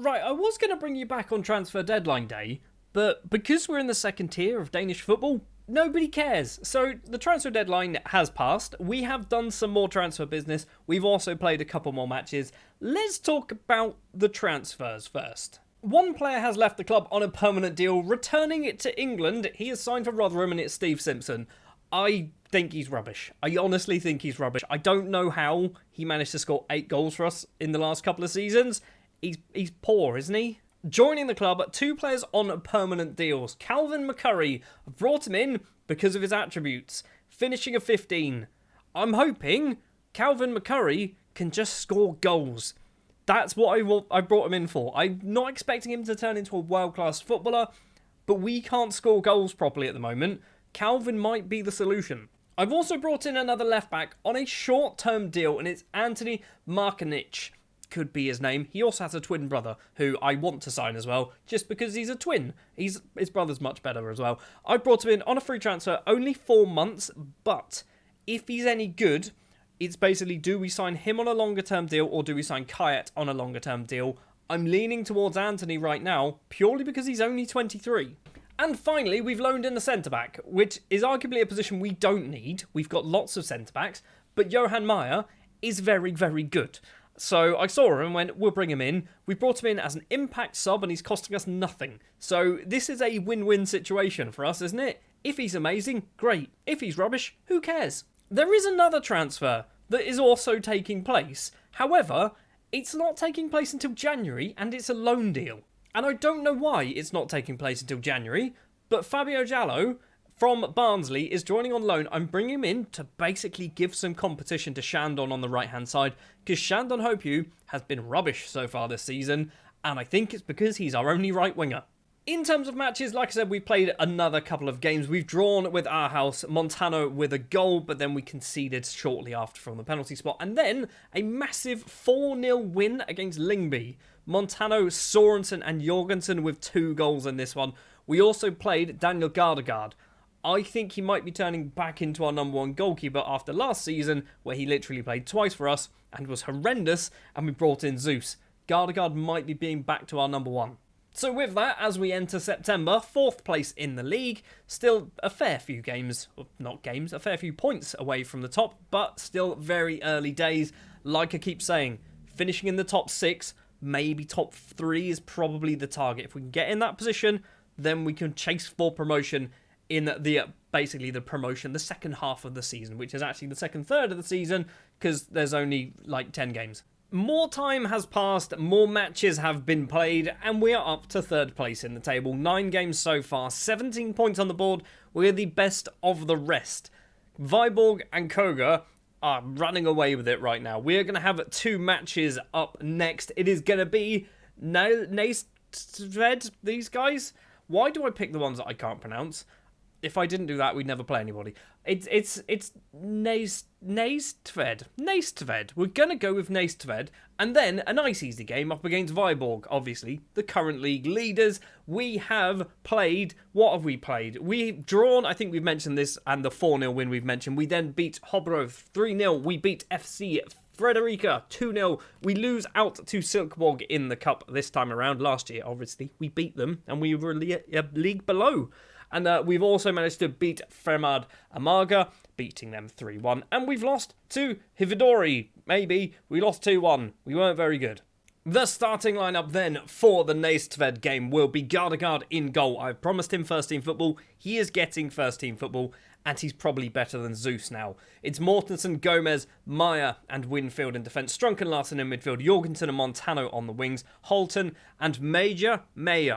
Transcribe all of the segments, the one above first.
Right, I was going to bring you back on transfer deadline day, but because we're in the second tier of Danish football, nobody cares. So the transfer deadline has passed. We have done some more transfer business. We've also played a couple more matches. Let's talk about the transfers first. One player has left the club on a permanent deal, returning it to England. He is signed for Rotherham, and it's Steve Simpson. I think he's rubbish. I honestly think he's rubbish. I don't know how he managed to score 8 goals for us in the last couple of seasons. He's poor, isn't he? Joining the club, 2 players on permanent deals. Calvin McCurry, brought him in because of his attributes. Finishing a 15. I'm hoping Calvin McCurry can just score goals. That's what I brought him in for. I'm not expecting him to turn into a world-class footballer, but we can't score goals properly at the moment. Calvin might be the solution. I've also brought in another left-back on a short-term deal, and it's Anthony Markanich. Could be his name. He also has a twin brother who I want to sign as well, just because he's a twin. His brother's much better as well. I brought him in on a free transfer, only 4 months, but if he's any good, it's basically, do we sign him on a longer term deal or do we sign Kayat on a longer term deal? I'm leaning towards Anthony right now, purely because he's only 23. And finally, we've loaned in a centre-back, which is arguably a position we don't need. We've got lots of centre-backs, but Johan Meyer is very, very good. So I saw him and went, we'll bring him in. We brought him in as an impact sub and he's costing us nothing. So this is a win-win situation for us, isn't it? If he's amazing, great. If he's rubbish, who cares? There is another transfer that is also taking place. However, it's not taking place until January and it's a loan deal. And I don't know why it's not taking place until January, but Fabio Jallo from Barnsley is joining on loan. I'm bringing him in to basically give some competition to Shandon on the right-hand side, because Shandon Hopeau has been rubbish so far this season, and I think it's because he's our only right winger. In terms of matches, like I said, we've played another couple of games. We've drawn with our house, Montano with a goal, but then we conceded shortly after from the penalty spot. And then a massive 4-0 win against Lyngby. Montano, Sorensen and Jorgensen with 2 goals in this one. We also played Daniel Gardegard. I think he might be turning back into our number 1 goalkeeper after last season, where he literally played twice for us and was horrendous, and we brought in Zeus. Gardegard might be being back to our number 1. So with that, as we enter September, 4th place in the league, still a fair few a fair few points away from the top, but still very early days. Like I keep saying, finishing in the top 6, maybe top 3 is probably the target. If we can get in that position, then we can chase for promotion in basically the promotion, the second half of the season, which is actually the second third of the season, because there's only like 10 games. More time has passed, more matches have been played, and we are up to 3rd place in the table. 9 games so far, 17 points on the board. We're the best of the rest. Viborg and Koga are running away with it right now. We're going to have 2 matches up next. It is going to be Nestved, these guys. Why do I pick the ones that I can't pronounce? If I didn't do that, we'd never play anybody. It's Nestved. Nestved. We're going to go with Nestved. And then a nice easy game up against Viborg, obviously, the current league leaders. We have played... What have we played? We've drawn, I think we've mentioned this, and the 4-0 win we've mentioned. We then beat Hobro 3-0. We beat FC Frederica 2-0. We lose out to Silkeborg in the cup this time around. Last year, obviously, we beat them, and we were a league below. And we've also managed to beat Fremad Amaga, beating them 3-1. And we've lost to Hividori. Maybe. We lost 2-1. We weren't very good. The starting lineup then for the Nestved game will be Gardegard in goal. I've promised him first team football. He is getting first team football. And he's probably better than Zeus now. It's Mortensen, Gomez, Meyer and Winfield in defence. Strunk and Larsen in midfield. Jorgensen and Montano on the wings. Holton and Mayer.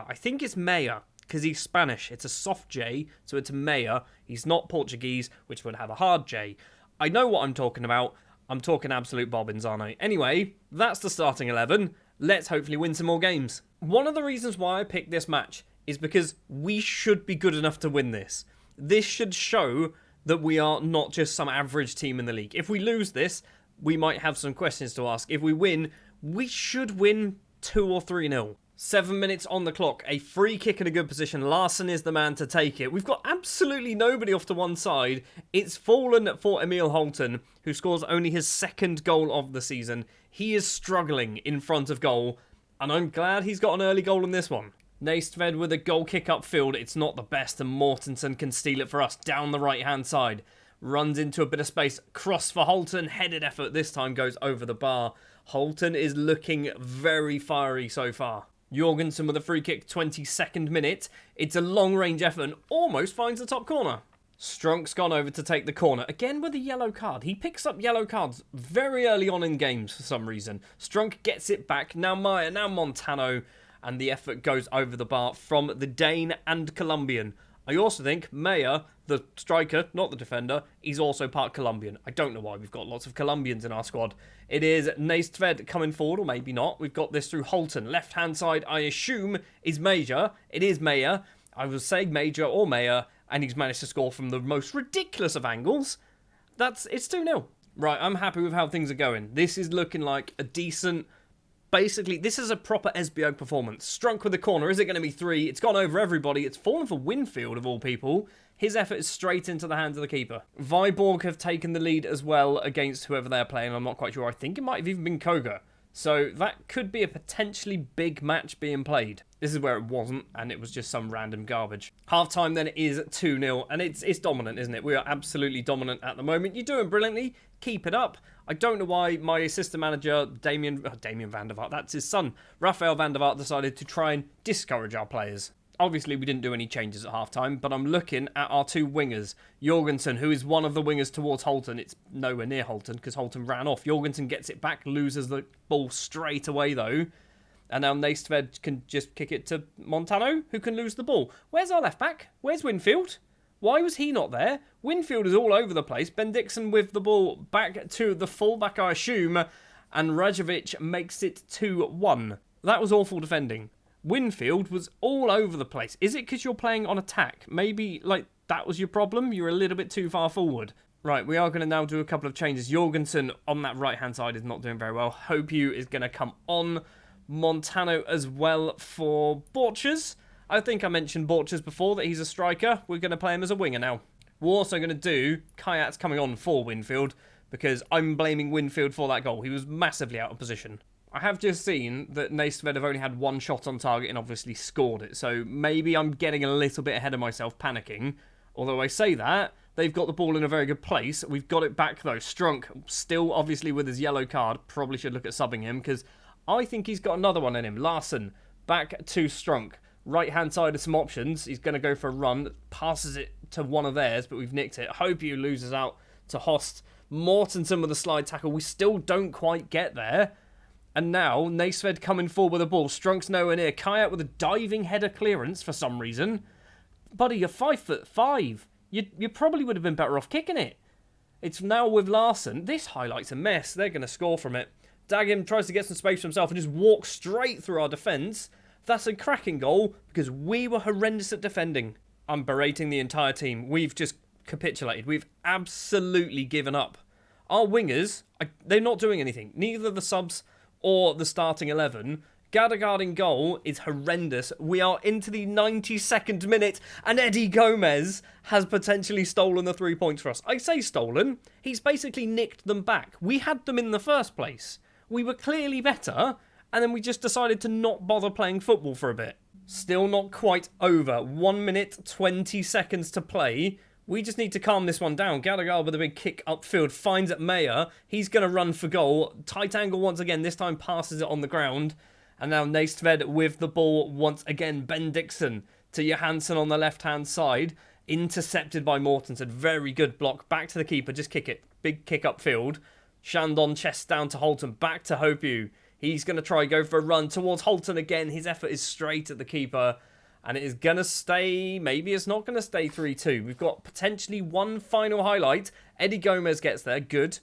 I think it's Mayer, because he's Spanish. It's a soft J, so it's Mayer. He's not Portuguese, which would have a hard J. I know what I'm talking about. I'm talking absolute bobbins, aren't I? Anyway, that's the starting 11. Let's hopefully win some more games. One of the reasons why I picked this match is because we should be good enough to win this. This should show that we are not just some average team in the league. If we lose this, we might have some questions to ask. If we win, we should win 2 or 3-0. 7 minutes on the clock, a free kick in a good position. Larsen is the man to take it. We've got absolutely nobody off to one side. It's fallen for Emil Holton, who scores only his 2nd goal of the season. He is struggling in front of goal. And I'm glad he's got an early goal in this one. Nestved with a goal kick upfield. It's not the best, and Mortensen can steal it for us down the right-hand side. Runs into a bit of space. Cross for Holton. Headed effort this time goes over the bar. Holton is looking very fiery so far. Jorgensen with a free kick, 22nd minute. It's a long-range effort and almost finds the top corner. Strunk's gone over to take the corner. Again with a yellow card. He picks up yellow cards very early on in games for some reason. Strunk gets it back. Now Meyer, now Montano. And the effort goes over the bar from the Dane and Colombian. I also think Meyer, the striker, not the defender, he's also part Colombian. I don't know why we've got lots of Colombians in our squad. It is Nestved coming forward, or maybe not. We've got this through Holton. Left-hand side, I assume, is Major. It is Meyer. I was saying Major or Meyer, and he's managed to score from the most ridiculous of angles. It's 2-0. Right, I'm happy with how things are going. This is looking like a decent... Basically, this is a proper Esbjerg performance. Strunk with the corner. Is it going to be 3? It's gone over everybody. It's fallen for Winfield, of all people. His effort is straight into the hands of the keeper. Viborg have taken the lead as well against whoever they're playing. I'm not quite sure. I think it might have even been Koga. So that could be a potentially big match being played. This is where it wasn't, and it was just some random garbage. Half-time then is 2-0, and it's dominant, isn't it? We are absolutely dominant at the moment. You're doing brilliantly. Keep it up. I don't know why my assistant manager, Damien van der Vaart, that's his son, Raphael van der Vaart, decided to try and discourage our players. Obviously, we didn't do any changes at half-time, but I'm looking at our 2 wingers. Jorgensen, who is one of the wingers towards Holton. It's nowhere near Holton, because Holton ran off. Jorgensen gets it back, loses the ball straight away, though. And now Nestved can just kick it to Montano, who can lose the ball. Where's our left-back? Where's Winfield? Why was he not there? Winfield is all over the place. Ben Dixon with the ball back to the full-back, I assume. And Rajovic makes it 2-1. That was awful defending. Winfield was all over the place. Is it because you're playing on attack? Maybe, that was your problem? You're a little bit too far forward. Right, we are going to now do a couple of changes. Jorgensen on that right-hand side is not doing very well. Hopu is going to come on. Montano as well for Borchers. I think I mentioned Borchers before, that he's a striker. We're going to play him as a winger now. We're also going to do Kayat's coming on for Winfield, because I'm blaming Winfield for that goal. He was massively out of position. I have just seen that Nestved have only had 1 shot on target and obviously scored it, so maybe I'm getting a little bit ahead of myself, panicking. Although I say that, they've got the ball in a very good place. We've got it back though. Strunk, still obviously with his yellow card, probably should look at subbing him, because I think he's got another one in him. Larson, back to Strunk. Right-hand side of some options. He's going to go for a run. Passes it to one of theirs, but we've nicked it. Hopu loses out to Host. Mortensen with a slide tackle. We still don't quite get there. And now, Nestved coming forward with the ball. Strunk's nowhere near. Kayat with a diving header clearance for some reason. Buddy, you're 5'5". You probably would have been better off kicking it. It's now with Larson. This highlight's a mess. They're going to score from it. Dagim tries to get some space for himself and just walks straight through our defence. That's a cracking goal because we were horrendous at defending. I'm berating the entire team. We've just capitulated. We've absolutely given up. Our wingers, they're not doing anything. Neither the subs or the starting 11. Gadegaard in goal is horrendous. We are into the 92nd minute and Eddie Gomez has potentially stolen the 3 points for us. I say stolen. He's basically nicked them back. We had them in the first place. We were clearly better, and then we just decided to not bother playing football for a bit. Still not quite over. 1 minute, 20 seconds to play. We just need to calm this one down. Gadegaard with a big kick upfield finds it Meyer. He's going to run for goal. Tight angle once again. This time passes it on the ground. And now Nestved with the ball once again. Ben Dixon to Johansson on the left-hand side. Intercepted by Mortensen. Very good block. Back to the keeper. Just kick it. Big kick upfield. Shandon chest down to Holton. Back to Hopu. He's going to go for a run towards Holton again. His effort is straight at the keeper. And it is going to stay... Maybe it's not going to stay 3-2. We've got potentially one final highlight. Eddie Gomez gets there. Good.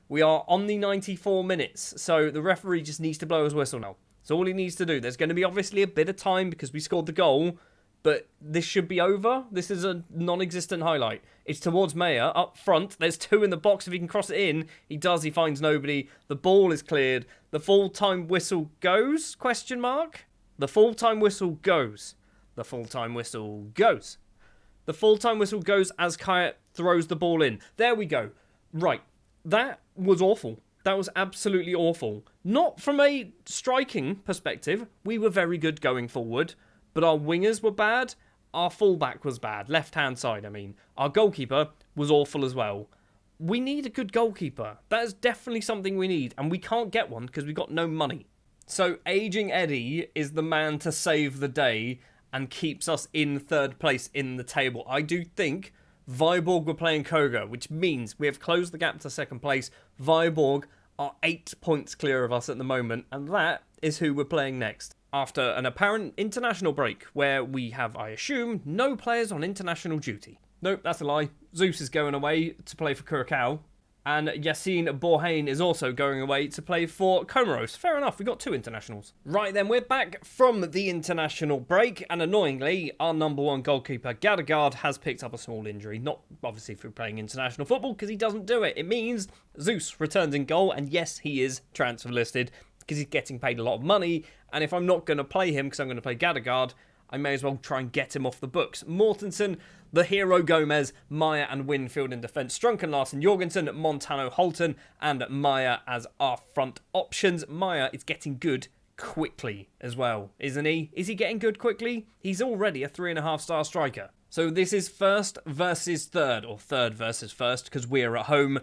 We are on the 94 minutes. So the referee just needs to blow his whistle now. That's all he needs to do. There's going to be obviously a bit of time because we scored the goal. But this should be over. This is a non-existent highlight. It's towards Meyer up front. There's 2 in the box. If he can cross it in, he does. He finds nobody. The ball is cleared. The full-time whistle goes? Question mark? The full-time whistle goes. The full-time whistle goes. The full-time whistle goes as Kayat throws the ball in. There we go. Right. That was awful. That was absolutely awful. Not from a striking perspective. We were very good going forward, but our wingers were bad. Our fullback was bad. Left-hand side, I mean. Our goalkeeper was awful as well. We need a good goalkeeper. That is definitely something we need, and we can't get one because we've got no money. So Aging Eddie is the man to save the day and keeps us in third place in the table. I do think Viborg were playing Koga, which means we have closed the gap to second place. Viborg are 8 points clear of us at the moment, and that is who we're playing next. After an apparent international break, where we have, I assume, no players on international duty. Nope, that's a lie. Zeus is going away to play for Curacao. And Yassine Borhain is also going away to play for Comoros. Fair enough, we got 2 internationals. Right then, we're back from the international break. And annoyingly, our number 1 goalkeeper, Gadagard, has picked up a small injury. Not obviously through playing international football, because he doesn't do it. It means Zeus returns in goal. And yes, he is transfer listed, because he's getting paid a lot of money. And if I'm not going to play him, because I'm going to play Gadagard, I may as well try and get him off the books. Mortensen, the hero Gomez, Meyer and Winfield in defence. Strunken, Larsen, Jorgensen, Montano, Holton and Meyer as our front options. Meyer is getting good quickly as well, isn't he? Is he getting good quickly? He's already a 3.5-star striker. So this is first versus third, or third versus first, because we're at home.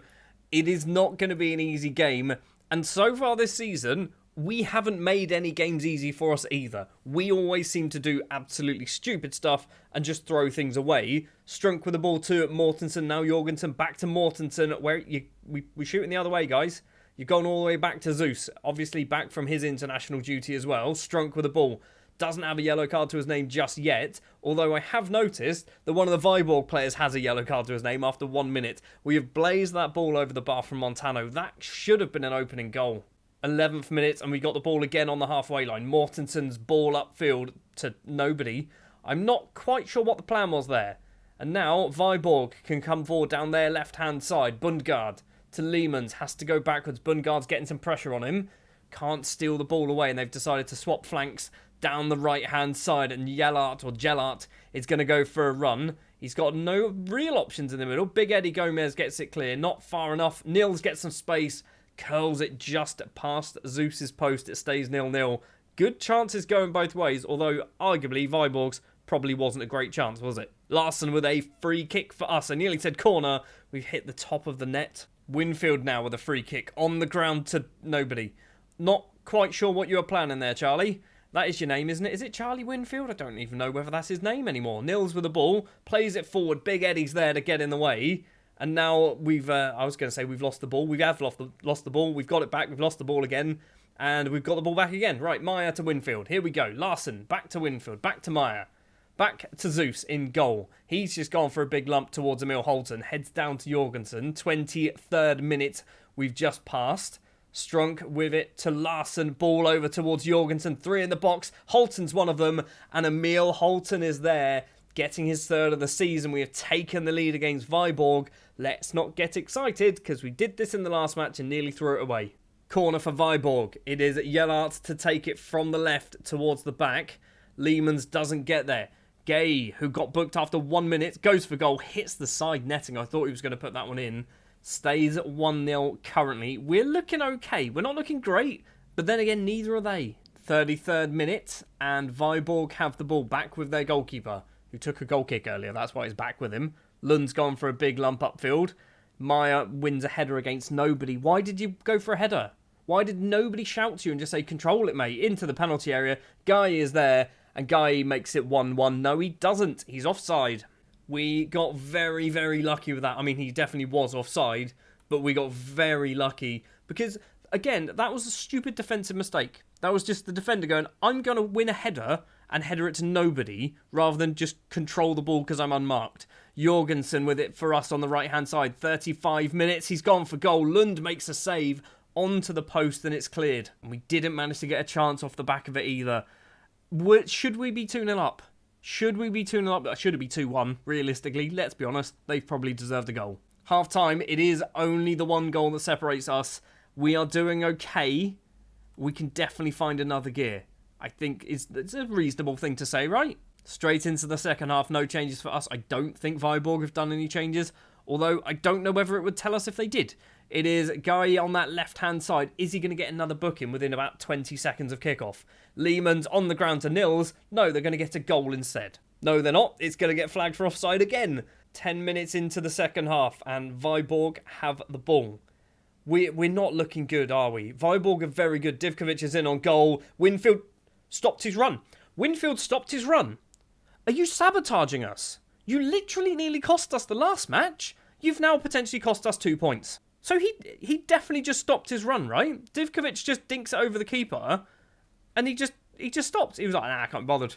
It is not going to be an easy game. And so far this season, we haven't made any games easy for us either. We always seem to do absolutely stupid stuff and just throw things away. Strunk with the ball to Mortensen, now Jorgensen, back to Mortensen. We're shooting the other way, guys. You've gone all the way back to Zeus. Obviously back from his international duty as well. Strunk with the ball. Doesn't have a yellow card to his name just yet. Although I have noticed that one of the Viborg players has a yellow card to his name after 1 minute. We have blazed that ball over the bar from Montano. That should have been an opening goal. 11th minute, and we got the ball again on the halfway line. Mortensen's ball upfield to nobody. I'm not quite sure what the plan was there. And now Viborg can come forward down their left-hand side. Bundgaard to Lehmans. Has to go backwards. Bundgaard's getting some pressure on him. Can't steal the ball away, and they've decided to swap flanks down the right-hand side. And Jellart is going to go for a run. He's got no real options in the middle. Big Eddie Gomez gets it clear. Not far enough. Nils gets some space. Curls it just past Zeus's post. It stays 0-0. Good chances going both ways, although arguably Viborg's probably wasn't a great chance, was it? Larsen with a free kick for us. I nearly said corner. We've hit the top of the net. Winfield now with a free kick on the ground to nobody. Not quite sure what you were planning there, Charlie. That is your name, isn't it? Is it Charlie Winfield? I don't even know whether that's his name anymore. Nils with the ball. Plays it forward. Big Eddie's there to get in the way. And now we've, I was going to say we've lost the ball. We have lost the ball. We've got it back. We've lost the ball again. And we've got the ball back again. Right, Meyer to Winfield. Here we go. Larsen, back to Winfield. Back to Meyer. Back to Zeus in goal. He's just gone for a big lump towards Emil Holton. Heads down to Jorgensen. 23rd minute we've just passed. Strunk with it to Larsen. Ball over towards Jorgensen. 3 in the box. Holton's one of them. And Emil Holton is there, getting his 3rd of the season. We have taken the lead against Viborg. Let's not get excited, because we did this in the last match and nearly threw it away. Corner for Viborg. It is Jellart to take it from the left towards the back. Lehmans doesn't get there. Gay, who got booked after 1 minute, goes for goal, hits the side netting. I thought he was going to put that one in. Stays at 1-0 currently. We're looking okay. We're not looking great, but then again, neither are they. 33rd minute, and Viborg have the ball back with their goalkeeper, who took a goal kick earlier. That's why he's back with him. Lund's gone for a big lump upfield. Meyer wins a header against nobody. Why did you go for a header? Why did nobody shout to you and just say, control it, mate, into the penalty area? Guy is there, and Guy makes it 1-1. No, he doesn't. He's offside. We got very, very lucky with that. I mean, he definitely was offside, but we got very lucky because, again, that was a stupid defensive mistake. That was just the defender going, I'm going to win a header and header it to nobody rather than just control the ball because I'm unmarked. Jorgensen with it for us on the right-hand side. 35 minutes. He's gone for goal. Lund makes a save onto the post and it's cleared. And we didn't manage to get a chance off the back of it either. Should we be 2-0 up? Should we be 2-0 up? Should it be 2-1? Realistically, let's be honest. They've probably deserved a goal. Half-time, it is only the 1 goal that separates us. We are doing okay. We can definitely find another gear. I think it's a reasonable thing to say, right? Straight into the second half, no changes for us. I don't think Viborg have done any changes, although I don't know whether it would tell us if they did. It is Guy on that left-hand side. Is he going to get another booking within about 20 seconds of kickoff? Lehman's on the ground to Nils. No, they're going to get a goal instead. No, they're not. It's going to get flagged for offside again. 10 minutes into the second half, and Viborg have the ball. We're not looking good, are we? Viborg are very good. Divkovic is in on goal. Winfield stopped his run. Are you sabotaging us? You literally nearly cost us the last match. You've now potentially cost us 2 points. So he definitely just stopped his run, right? Divkovic just dinks it over the keeper, and he just stopped. He was like, nah, I can't be bothered.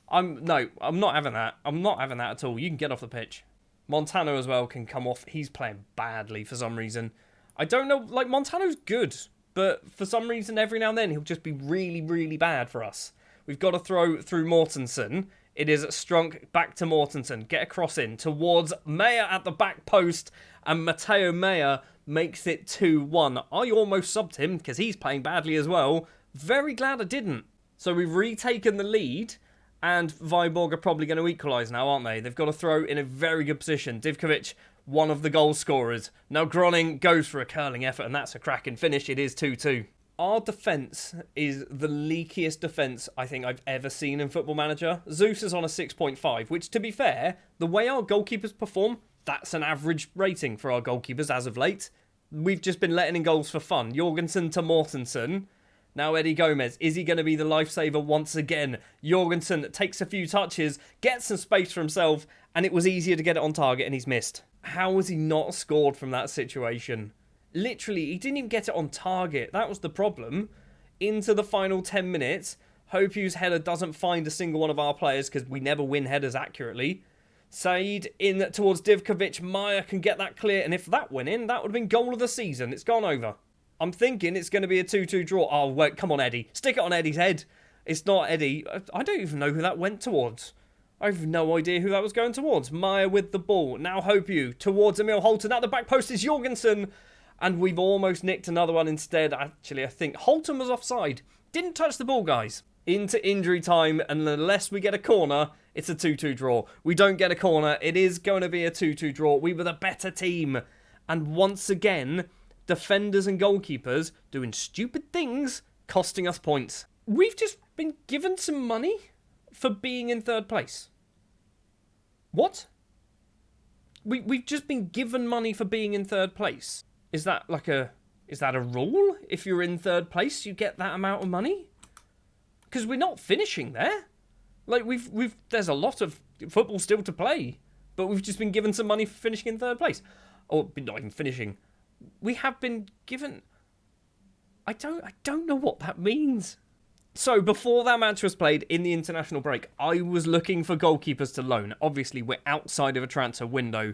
I'm not having that. I'm not having that at all. You can get off the pitch. Montano as well can come off. He's playing badly for some reason. I don't know, like, Montano's good, but for some reason, every now and then, he'll just be really, really bad for us. We've got to throw through Mortensen. It is Strunk back to Mortensen. Get a cross in towards Meyer at the back post, and Matteo Meyer makes it 2-1. I almost subbed him, because he's playing badly as well. Very glad I didn't. So we've retaken the lead, and Viborg are probably going to equalise now, aren't they? They've got to throw in a very good position. Divkovic, one of the goal scorers. Now Groning goes for a curling effort, and that's a cracking finish. It is 2-2. Our defence is the leakiest defence I think I've ever seen in Football Manager. Zeus is on a 6.5, which, to be fair, the way our goalkeepers perform, that's an average rating for our goalkeepers as of late. We've just been letting in goals for fun. Jorgensen to Mortensen. Now Eddie Gomez, is he going to be the lifesaver once again? Jorgensen takes a few touches, gets some space for himself, and it was easier to get it on target, and he's missed. How has he not scored from that situation? Literally, he didn't even get it on target. That was the problem. Into the final 10 minutes, Hopu's header doesn't find a single one of our players because we never win headers accurately. Said in towards Divkovic. Meyer can get that clear, and if that went in, that would have been goal of the season. It's gone over. I'm thinking it's going to be a 2-2 draw. Oh, wait, come on, Eddie. Stick it on Eddie's head. It's not Eddie. I don't even know who that went towards. I have no idea who that was going towards. Meyer with the ball. Now Hopu towards Emil Holton. At the back post is Jorgensen. And we've almost nicked another one instead. Actually, I think Holton was offside. Didn't touch the ball, guys. Into injury time. And unless we get a corner, it's a 2-2 draw. We don't get a corner. It is going to be a 2-2 draw. We were the better team. And once again, defenders and goalkeepers doing stupid things, costing us points. We've just been given some money for being in third place. What? We've just been given money for being in third place. Is that a rule? If you're in third place, you get that amount of money? Because we're not finishing there. Like there's a lot of football still to play, but we've just been given some money for finishing in third place, or not even finishing. We have been given. I don't know what that means. So, before that match was played in the international break, I was looking for goalkeepers to loan. Obviously, we're outside of a transfer window,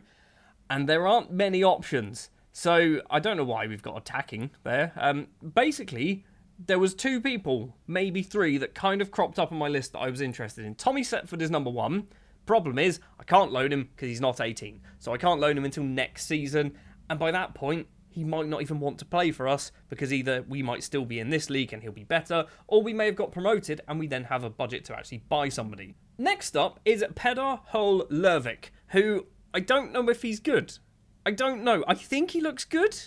and there aren't many options. So, I don't know why we've got attacking there. Basically, there was 2 people, maybe 3, that kind of cropped up on my list that I was interested in. Tommy Setford is number 1. Problem is, I can't loan him because he's not 18. So, I can't loan him until next season. And by that point, he might not even want to play for us because either we might still be in this league and he'll be better, or we may have got promoted and we then have a budget to actually buy somebody. Next up is Pedar Hol Lervik, who I don't know if he's good. I don't know. I think he looks good.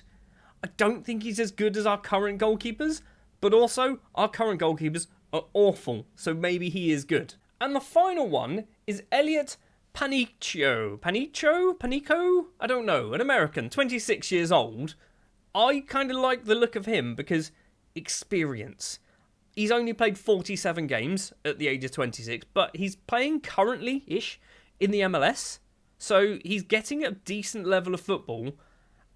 I don't think he's as good as our current goalkeepers, but also our current goalkeepers are awful, so maybe he is good. And the final one is Elliot Panico? I don't know. An American, 26 years old. I kind of like the look of him because experience. He's only played 47 games at the age of 26, but he's playing currently-ish in the MLS. So he's getting a decent level of football,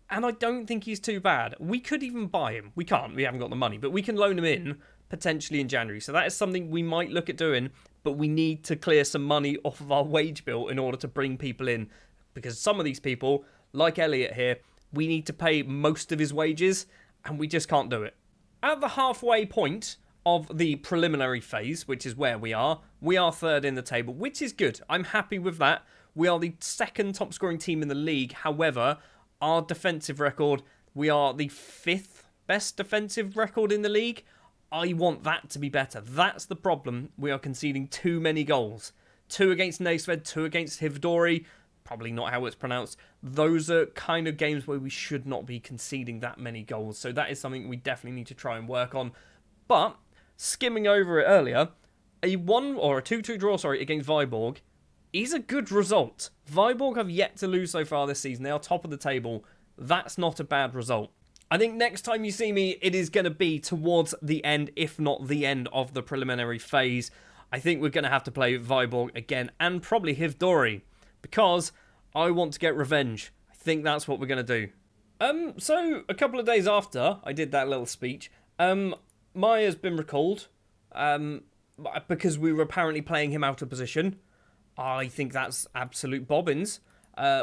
and I don't think he's too bad. We could even buy him. We can't. We haven't got the money, but we can loan him in potentially in January. So that is something we might look at doing, but we need to clear some money off of our wage bill in order to bring people in. Because some of these people, like Elliot here, we need to pay most of his wages, and we just can't do it. At the halfway point of the preliminary phase, which is where we are third in the table, which is good. I'm happy with that. We are the second top scoring team in the league. However, our defensive record, we are the 5th best defensive record in the league. I want that to be better. That's the problem. We are conceding too many goals. 2 against Nestved, 2 against Hivdori. probably not how it's pronounced. Those are kind of games where we should not be conceding that many goals. So that is something we definitely need to try and work on. But, skimming over it earlier, a 2-2 draw, against Viborg is a good result. Viborg have yet to lose so far this season. They are top of the table. That's not a bad result. I think next time you see me, it is going to be towards the end, if not the end of the preliminary phase. I think we're going to have to play Viborg again, and probably Hivdori, because I want to get revenge. I think that's what we're going to do. So, a couple of days after I did that little speech, Maya's been recalled, because we were apparently playing him out of position. I think that's absolute bobbins.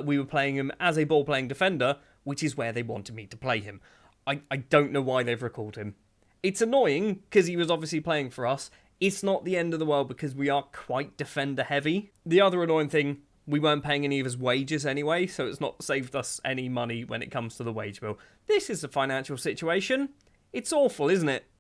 We were playing him as a ball-playing defender, which is where they wanted me to play him. I don't know why they've recalled him. It's annoying, because he was obviously playing for us. It's not the end of the world, because we are quite defender-heavy. The other annoying thing, we weren't paying any of his wages anyway, so it's not saved us any money when it comes to the wage bill. This is a financial situation. It's awful, isn't it?